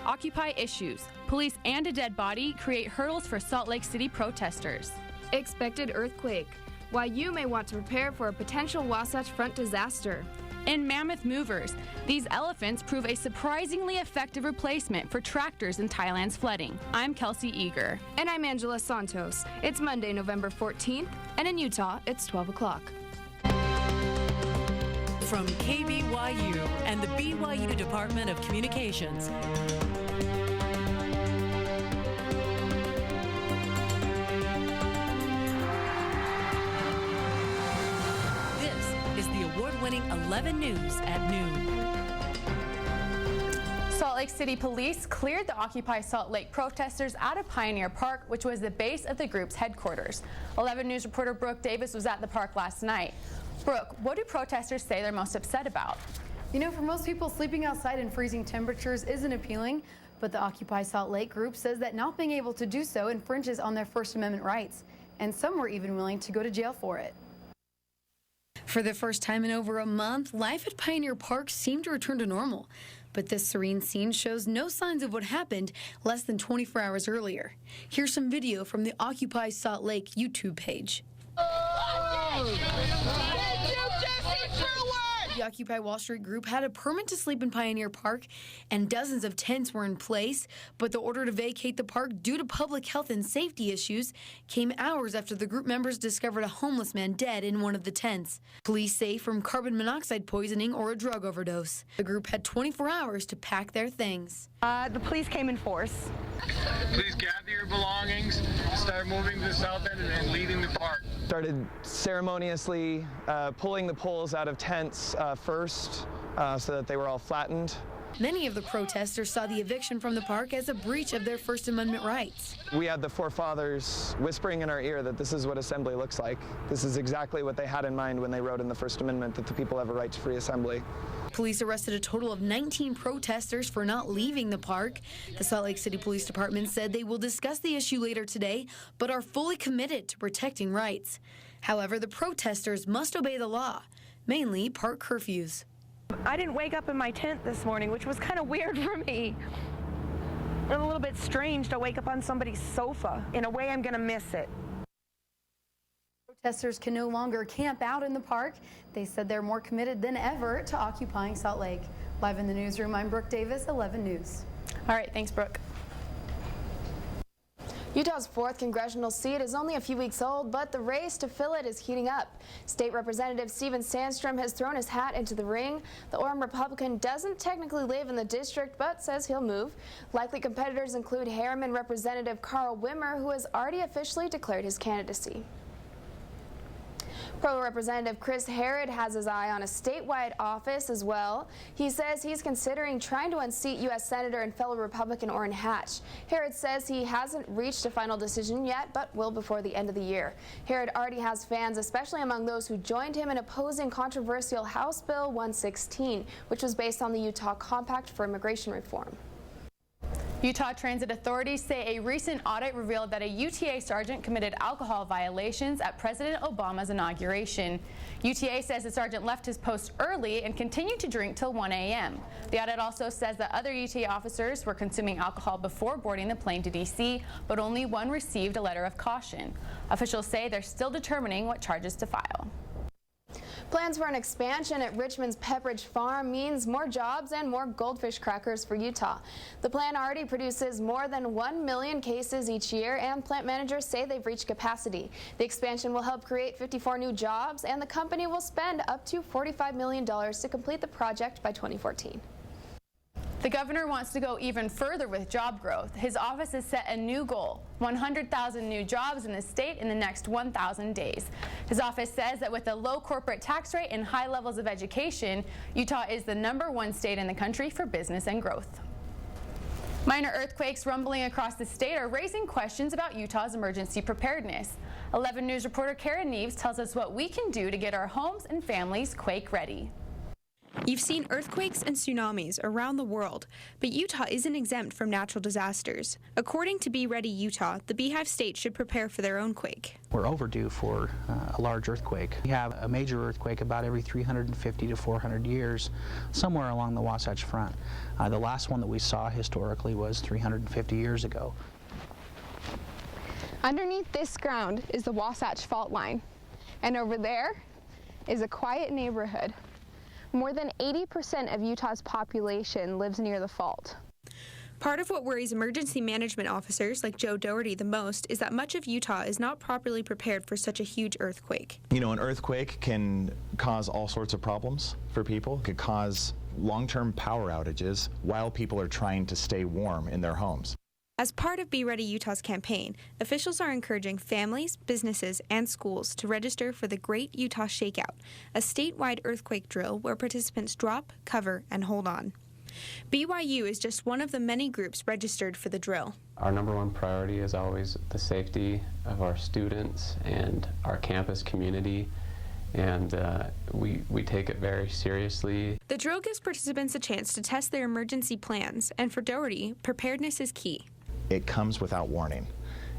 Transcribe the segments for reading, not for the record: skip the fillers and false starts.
Occupy issues. Police and a dead body create hurdles for Salt Lake City protesters. Expected earthquake. Why you may want to prepare for a potential Wasatch Front disaster. And mammoth movers. These elephants prove a surprisingly effective replacement for tractors in Thailand's flooding. I'm Kelsey Eager. And I'm Angela Santos. It's Monday, November 14th, and in Utah, it's 12 o'clock. From KBYU and the BYU Department of Communications. Award-winning 11 News at noon. Salt Lake City Police cleared the Occupy Salt Lake protesters out of Pioneer Park, which was the base of the group's headquarters. 11 News reporter Brooke Davis was at the park last night. Brooke, what do protesters say they're most upset about? You know, for most people, sleeping outside in freezing temperatures isn't appealing, but the Occupy Salt Lake group says that not being able to do so infringes on their First Amendment rights, and some were even willing to go to jail for it. For the first time in over a month, life at Pioneer Park seemed to return to normal. But this serene scene shows no signs of what happened less than 24 hours earlier. Here's some video from the Occupy Salt Lake YouTube page. The Occupy Wall Street group had a permit to sleep in Pioneer Park, and dozens of tents were in place, but the order to vacate the park due to public health and safety issues came hours after the group members discovered a homeless man dead in one of the tents. Police say from carbon monoxide poisoning or a drug overdose. The group had 24 hours to pack their things. The police came in force. Please gather your belongings, start moving to the south end and leaving the park. Started ceremoniously pulling the poles out of tents first so that they were all flattened. Many of the protesters saw the eviction from the park as a breach of their First Amendment rights. We had the forefathers whispering in our ear that this is what assembly looks like. This is exactly what they had in mind when they wrote in the First Amendment that the people have a right to free assembly. Police arrested a total of 19 protesters for not leaving the park. The Salt Lake City Police Department said they will discuss the issue later today, but are fully committed to protecting rights. However, the protesters must obey the law, mainly park curfews. I didn't wake up in my tent this morning, which was kind of weird for me. And a little bit strange to wake up on somebody's sofa. In a way, I'm going to miss it. Protesters can no longer camp out in the park. They said they're more committed than ever to occupying Salt Lake. Live in the newsroom, I'm Brooke Davis, 11 News. All right, thanks, Brooke. Utah's 4th congressional seat is only a few weeks old, but the race to fill it is heating up. State Representative Steven Sandstrom has thrown his hat into the ring. The Orem Republican doesn't technically live in the district, but says he'll move. Likely competitors include Harriman Representative Carl Wimmer, who has already officially declared his candidacy. Pro Representative Chris Herod has his eye on a statewide office as well. He says he's considering trying to unseat U.S. Senator and fellow Republican Orrin Hatch. Herod says he hasn't reached a final decision yet, but will before the end of the year. Herod already has fans, especially among those who joined him in opposing controversial House Bill 116, which was based on the Utah Compact for Immigration Reform. Utah Transit authorities say a recent audit revealed that a UTA sergeant committed alcohol violations at President Obama's inauguration. UTA says the sergeant left his post early and continued to drink till 1 a.m. The audit also says that other UTA officers were consuming alcohol before boarding the plane to D.C., but only one received a letter of caution. Officials say they're still determining what charges to file. Plans for an expansion at Richmond's Pepperidge Farm means more jobs and more goldfish crackers for Utah. The plant already produces more than 1 million cases each year, and plant managers say they've reached capacity. The expansion will help create 54 new jobs, and the company will spend up to $45 million to complete the project by 2014. The governor wants to go even further with job growth. His office has set a new goal, 100,000 new jobs in the state in the next 1,000 days. His office says that with a low corporate tax rate and high levels of education, Utah is the #1 state in the country for business and growth. Minor earthquakes rumbling across the state are raising questions about Utah's emergency preparedness. 11 News reporter Karen Neves tells us what we can do to get our homes and families quake ready. You've seen earthquakes and tsunamis around the world, but Utah isn't exempt from natural disasters. According to Be Ready Utah, the Beehive State should prepare for their own quake. We're overdue for a large earthquake. We have a major earthquake about every 350 to 400 years, somewhere along the Wasatch Front. The last one that we saw historically was 350 years ago. Underneath this ground is the Wasatch Fault Line, and over there is a quiet neighborhood. More than 80% of Utah's population lives near the fault. Part of what worries emergency management officers like Joe Doherty the most is that much of Utah is not properly prepared for such a huge earthquake. You know, an earthquake can cause all sorts of problems for people. It could cause long-term power outages while people are trying to stay warm in their homes. As part of Be Ready Utah's campaign, officials are encouraging families, businesses, and schools to register for the Great Utah Shakeout, a statewide earthquake drill where participants drop, cover, and hold on. BYU is just one of the many groups registered for the drill. Our number one priority is always the safety of our students and our campus community, and we take it very seriously. The drill gives participants a chance to test their emergency plans, and for Doherty, preparedness is key. It comes without warning,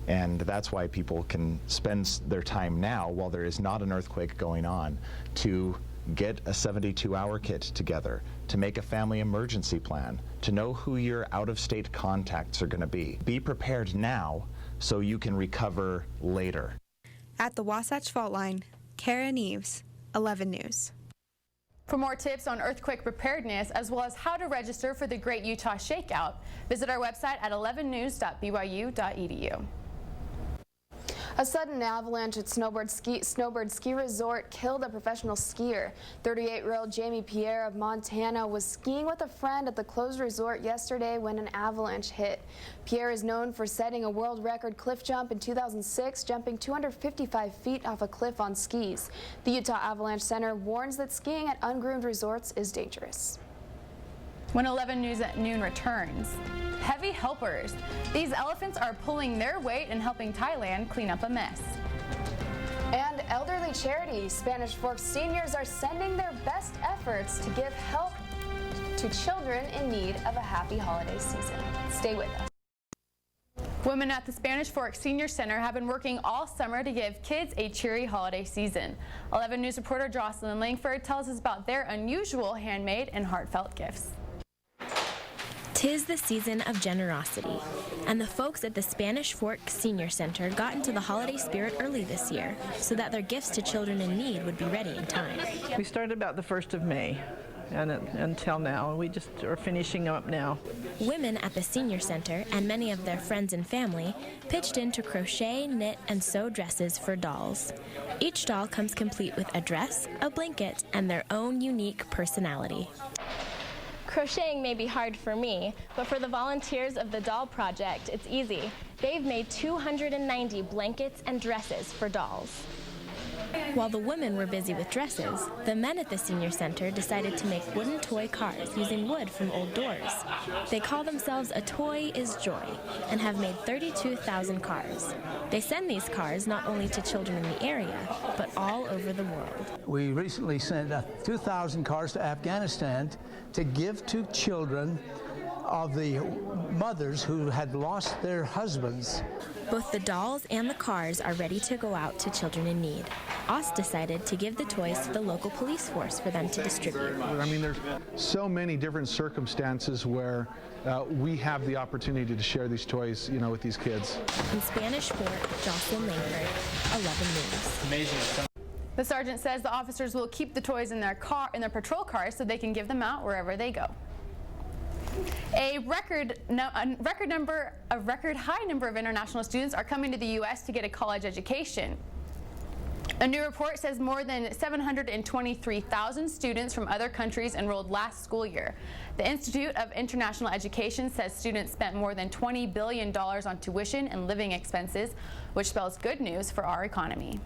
and that's why people can spend their time now while there is not an earthquake going on to get a 72-hour kit together, to make a family emergency plan, to know who your out-of-state contacts are going to be. Be prepared now so you can recover later. At the Wasatch Fault Line, Kara Neves, 11 News. For more tips on earthquake preparedness, as well as how to register for the Great Utah Shakeout, visit our website at 11news.byu.edu. A sudden avalanche at Snowbird Ski Resort killed a professional skier. 38-year-old Jamie Pierre of Montana was skiing with a friend at the closed resort yesterday when an avalanche hit. Pierre is known for setting a world record cliff jump in 2006, jumping 255 feet off a cliff on skis. The Utah Avalanche Center warns that skiing at ungroomed resorts is dangerous. When 11 News at noon returns, heavy helpers. These elephants are pulling their weight and helping Thailand clean up a mess. And elderly charity, Spanish Fork seniors are sending their best efforts to give help to children in need of a happy holiday season. Stay with us. Women at the Spanish Fork Senior Center have been working all summer to give kids a cheery holiday season. 11 News reporter Jocelyn Langford tells us about their unusual handmade and heartfelt gifts. 'Tis the season of generosity, and the folks at the Spanish Fork Senior Center got into the holiday spirit early this year so that their gifts to children in need would be ready in time. We started about the 1st of May, and until now, we just are finishing up now. Women at the Senior Center and many of their friends and family pitched in to crochet, knit, and sew dresses for dolls. Each doll comes complete with a dress, a blanket, and their own unique personality. Crocheting may be hard for me, but for the volunteers of the Doll Project, it's easy. They've made 290 blankets and dresses for dolls. While the women were busy with dresses, the men at the Senior Center decided to make wooden toy cars using wood from old doors. They call themselves A Toy is Joy and have made 32,000 cars. They send these cars not only to children in the area, but all over the world. We recently sent 2,000 cars to Afghanistan to give to children of the mothers who had lost their husbands. Both the dolls and the cars are ready to go out to children in need. Oss decided to give the toys to the local police force for them to distribute. I mean, there's so many different circumstances where we have the opportunity to share these toys, you know, with these kids. In Spanish Fork, Jocelyn Langford, 11 News. Amazing. The sergeant says the officers will keep the toys in their patrol cars so they can give them out wherever they go. A record high number of international students are coming to the U.S. to get a college education. A new report says more than 723,000 students from other countries enrolled last school year. The Institute of International Education says students spent more than $20 billion on tuition and living expenses, which spells good news for our economy.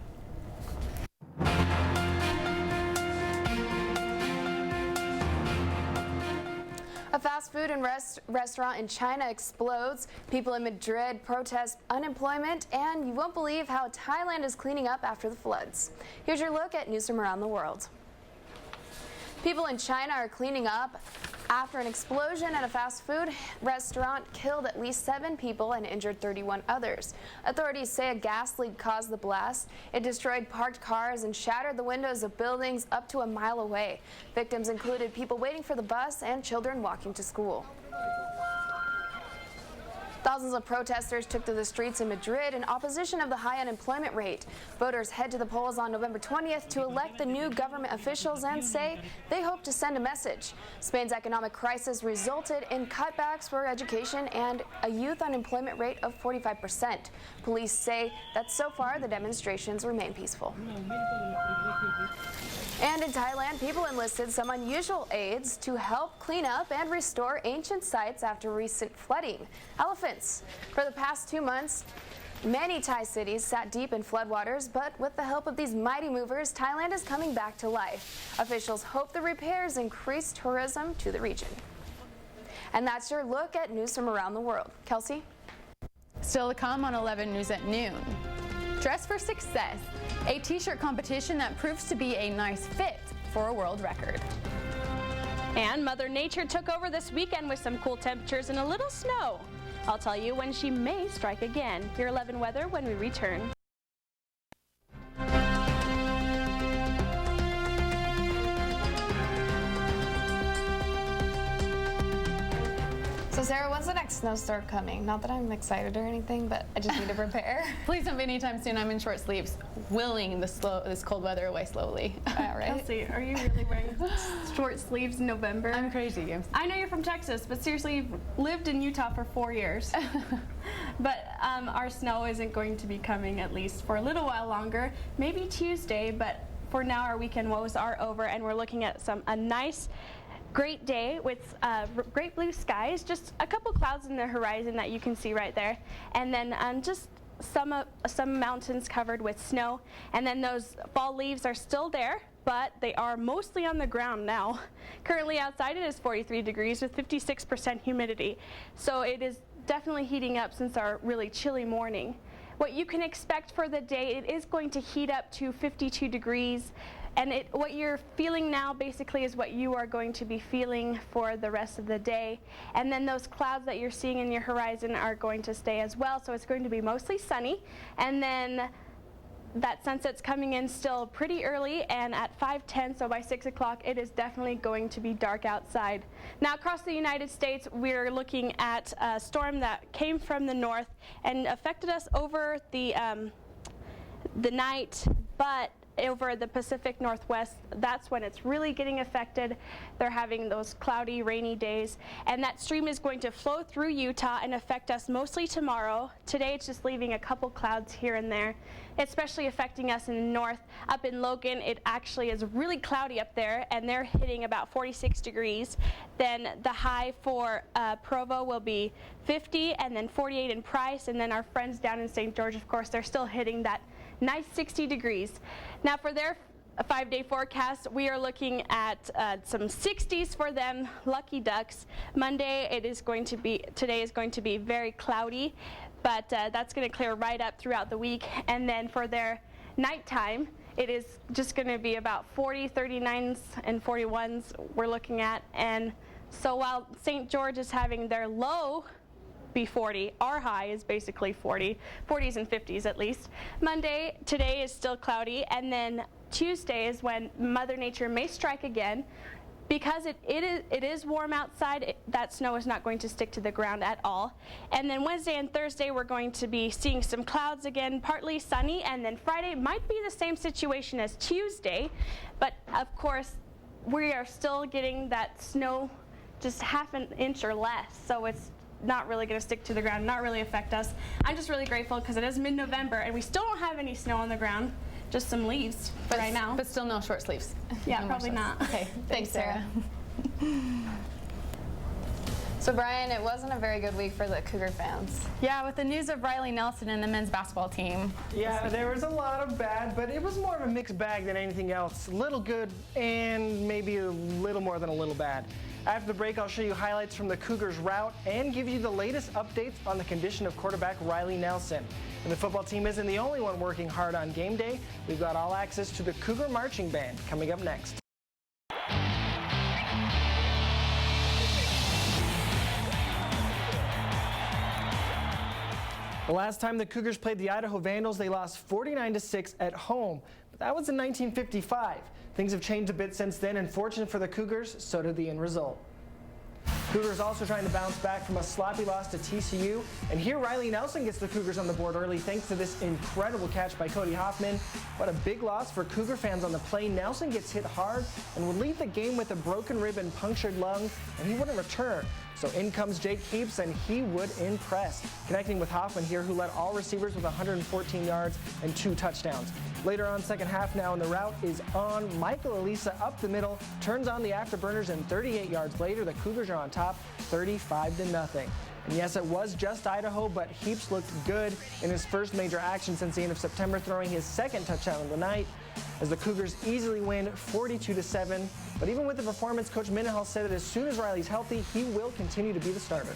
A fast food and restaurant in China explodes. People in Madrid protest unemployment, and you won't believe how Thailand is cleaning up after the floods. Here's your look at news from around the world. People in China are cleaning up after an explosion at a fast food restaurant killed at least 7 people and injured 31 others. Authorities say a gas leak caused the blast. It destroyed parked cars and shattered the windows of buildings up to a mile away. Victims included people waiting for the bus and children walking to school. Thousands of protesters took to the streets in Madrid in opposition of the high unemployment rate. Voters head to the polls on November 20th to elect the new government officials and say they hope to send a message. Spain's economic crisis resulted in cutbacks for education and a youth unemployment rate of 45%. Police say that so far the demonstrations remain peaceful. And in Thailand, people enlisted some unusual aids to help clean up and restore ancient sites after recent flooding. Elephants. For the past 2 months, many Thai cities sat deep in floodwaters, but with the help of these mighty movers, Thailand is coming back to life. Officials hope the repairs increase tourism to the region. And that's your look at news from around the world. Kelsey? Still to come on 11 News at noon. Dress for Success, a t-shirt competition that proves to be a nice fit for a world record. And Mother Nature took over this weekend with some cool temperatures and a little snow. I'll tell you when she may strike again. Your 11 weather when we return. So Sarah, when's the next snowstorm coming? Not that I'm excited or anything, but I just need to prepare. Please don't be anytime soon. I'm in short sleeves, willing this cold weather away slowly. All right. Kelsey, are you really wearing short sleeves in November? I'm crazy. I know you're from Texas, but seriously, you've lived in Utah for 4 years. But our snow isn't going to be coming, at least for a little while longer. Maybe Tuesday, but for now our weekend woes are over, and we're looking at a nice, great day with great blue skies, just a couple clouds in the horizon that you can see right there, and then just some mountains covered with snow, and then those fall leaves are still there, but they are mostly on the ground now. Currently outside it is 43 degrees with 56% humidity, so it is definitely heating up since our really chilly morning. What you can expect for the day, it is going to heat up to 52 degrees. And what you're feeling now basically is what you are going to be feeling for the rest of the day. And then those clouds that you're seeing in your horizon are going to stay as well. So it's going to be mostly sunny. And then that sunset's coming in still pretty early, and at 5:10, so by 6 o'clock, it is definitely going to be dark outside. Now across the United States, we're looking at a storm that came from the north and affected us over the night, but over the Pacific Northwest, that's when it's really getting affected. They're having those cloudy, rainy days, and that stream is going to flow through Utah and affect us mostly tomorrow. Today it's just leaving a couple clouds here and there, especially affecting us in the north. Up in Logan, it actually is really cloudy up there, and they're hitting about 46 degrees. Then the high for Provo will be 50, and then 48 in Price, and then our friends down in St. George, of course, they're still hitting that nice 60 degrees. Now for their 5-day forecast, we are looking at some 60s for them, lucky ducks. Monday, today is going to be very cloudy, but that's going to clear right up throughout the week. And then for their nighttime, it is just going to be about 40, 39s, and 41s we're looking at. And so while St. George is having their low be 40. Our high is basically 40, 40s and 50s at least. Today is still cloudy, and then Tuesday is when Mother Nature may strike again. Because it is warm outside, that snow is not going to stick to the ground at all. And then Wednesday and Thursday, we're going to be seeing some clouds again, partly sunny, and then Friday might be the same situation as Tuesday, but of course, we are still getting that snow just half an inch or less, so it's not really going to stick to the ground, not really affect us. I'm just really grateful because it is mid-November and we still don't have any snow on the ground, just some leaves right now. But still no short sleeves. Yeah, probably not. Okay, thanks, Sarah. So Brian, it wasn't a very good week for the Cougar fans. Yeah, with the news of Riley Nelson and the men's basketball team. Yeah, there was a lot of bad, but it was more of a mixed bag than anything else. Little good and maybe a little more than a little bad. After the break, I'll show you highlights from the Cougars' route and give you the latest updates on the condition of quarterback Riley Nelson. And the football team isn't the only one working hard on game day. We've got all access to the Cougar Marching Band coming up next. The last time the Cougars played the Idaho Vandals, they lost 49-6 at home. But that was in 1955. Things have changed a bit since then, and fortunate for the Cougars, so did the end result. Cougars also trying to bounce back from a sloppy loss to TCU. And here Riley Nelson gets the Cougars on the board early thanks to this incredible catch by Cody Hoffman. What a big loss for Cougar fans on the play. Nelson gets hit hard and would leave the game with a broken rib and punctured lung, and he wouldn't return. So in comes Jake Heaps, and he would impress, connecting with Hoffman here, who led all receivers with 114 yards and 2 touchdowns. Later on, second half now, and the route is on. Michael Elisa up the middle, turns on the afterburners, and 38 yards later, the Cougars are on top, 35-0. And yes, it was just Idaho, but Heaps looked good in his first major action since the end of September, throwing his second touchdown of the night, as the Cougars easily win 42-7. But even with the performance, Coach Mendenhall said that as soon as Riley's healthy, he will continue to be the starter.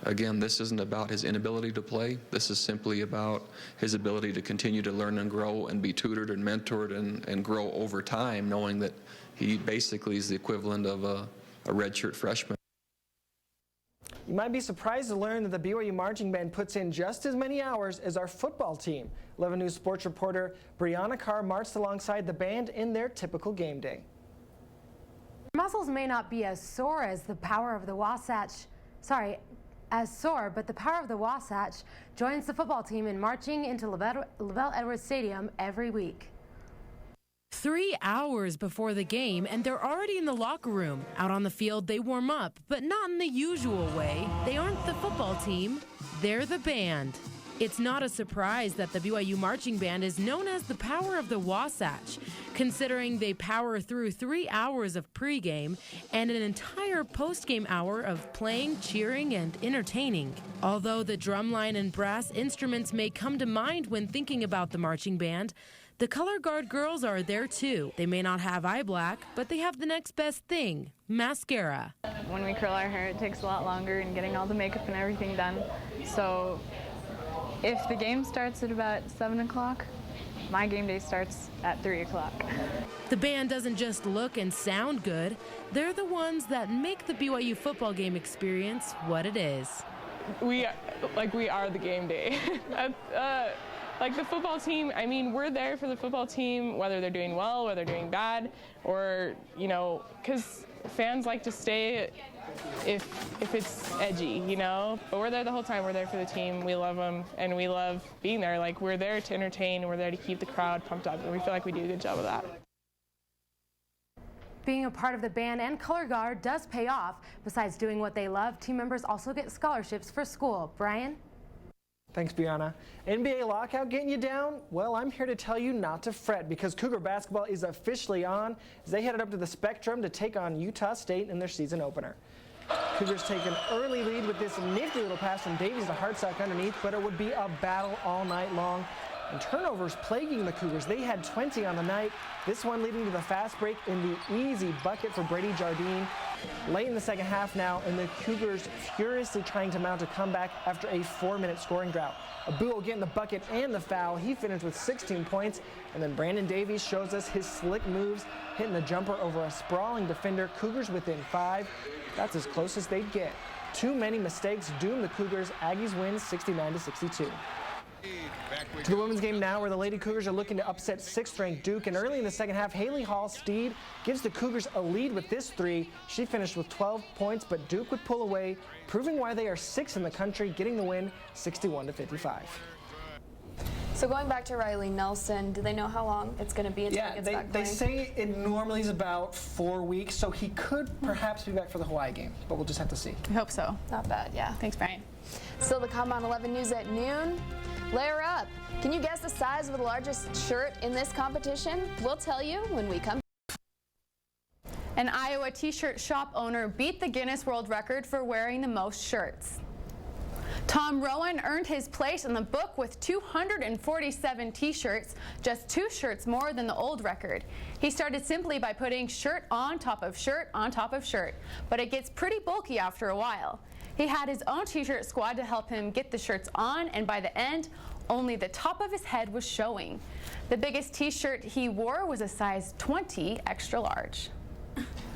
Again, this isn't about his inability to play. This is simply about his ability to continue to learn and grow and be tutored and mentored and grow over time, knowing that he basically is the equivalent of a redshirt freshman. You might be surprised to learn that the BYU Marching Band puts in just as many hours as our football team. 11 News sports reporter Brianna Carr marched alongside the band in their typical game day. Muscles may not be as sore as the power of the Wasatch, but the power of the Wasatch joins the football team in marching into Lavelle Edwards Stadium every week. 3 hours before the game, and they're already in the locker room. Out on the field, they warm up, but not in the usual way. They aren't the football team, they're the band. It's not a surprise that the BYU Marching Band is known as the power of the Wasatch, considering they power through 3 hours of pregame and an entire postgame hour of playing, cheering, and entertaining. Although the drumline and brass instruments may come to mind when thinking about the marching band, the color guard girls are there too. They may not have eye black, but they have the next best thing, mascara. When we curl our hair, it takes a lot longer in getting all the makeup and everything done. So if the game starts at about 7 o'clock, my game day starts at 3 o'clock. The band doesn't just look and sound good. They're the ones that make the BYU football game experience what it is. We are the game day. Like the football team, I mean, we're there for the football team, whether they're doing well, whether they're doing bad, or, you know, because fans like to stay if it's edgy, you know. But we're there the whole time. We're there for the team. We love them, and we love being there. Like, we're there to entertain. We're there to keep the crowd pumped up, and we feel like we do a good job of that. Being a part of the band and color guard does pay off. Besides doing what they love, team members also get scholarships for school. Brian? Thanks, Brianna. NBA lockout getting you down? Well, I'm here to tell you not to fret, because Cougar basketball is officially on as they headed up to the Spectrum to take on Utah State in their season opener. Cougars take an early lead with this nifty little pass from Davies to Hartsock underneath, but it would be a battle all night long. And turnovers plaguing the Cougars. They had 20 on the night. This one leading to the fast break in the easy bucket for Brady Jardine. Late in the second half now, and the Cougars furiously trying to mount a comeback after a 4-minute scoring drought. Abuel getting the bucket and the foul. He finished with 16 points. And then Brandon Davies shows us his slick moves, hitting the jumper over a sprawling defender. Cougars within 5. That's as close as they'd get. Too many mistakes doomed the Cougars. Aggies win 69-62. To the women's game now, where the Lady Cougars are looking to upset 6th-ranked Duke. And early in the second half, Haley Hall-Steed gives the Cougars a lead with this 3. She finished with 12 points, but Duke would pull away, proving why they are 6th in the country, getting the win 61-55. So going back to Riley Nelson, do they know how long it's going to be until he gets back they playing? say it normally is about 4 weeks, so he could perhaps be back for the Hawaii game, but we'll just have to see. We hope so. Not bad, yeah. Thanks, Brian. Still to come on 11 News at noon. Layer up. Can you guess the size of the largest shirt in this competition? We'll tell you when we come. An Iowa t-shirt shop owner beat the Guinness World Record for wearing the most shirts. Tom Rowan earned his place in the book with 247 t-shirts, just 2 shirts more than the old record. He started simply by putting shirt on top of shirt on top of shirt, but it gets pretty bulky after a while. He had his own t-shirt squad to help him get the shirts on, and by the end, only the top of his head was showing. The biggest t-shirt he wore was a size 20 extra large.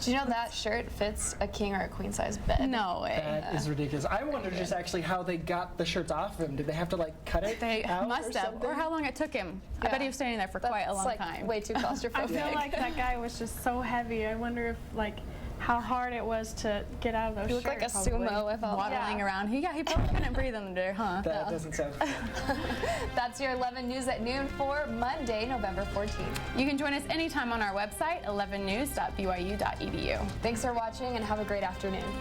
Do you know that shirt fits a king or a queen size bed? No way. That is ridiculous. I wonder just actually how they got the shirts off him. Did they have to like cut it? They out must have, or how long it took him. I bet he was standing there for quite a long time. Way too claustrophobic. I feel like that guy was just so heavy. I wonder if like how hard it was to get out of those He looked like a sumo with all waddling around. He probably couldn't breathe under there, huh? That doesn't sound good. That's your 11 News at noon for Monday, November 14th. You can join us anytime on our website, 11news.byu.edu. Thanks for watching and have a great afternoon.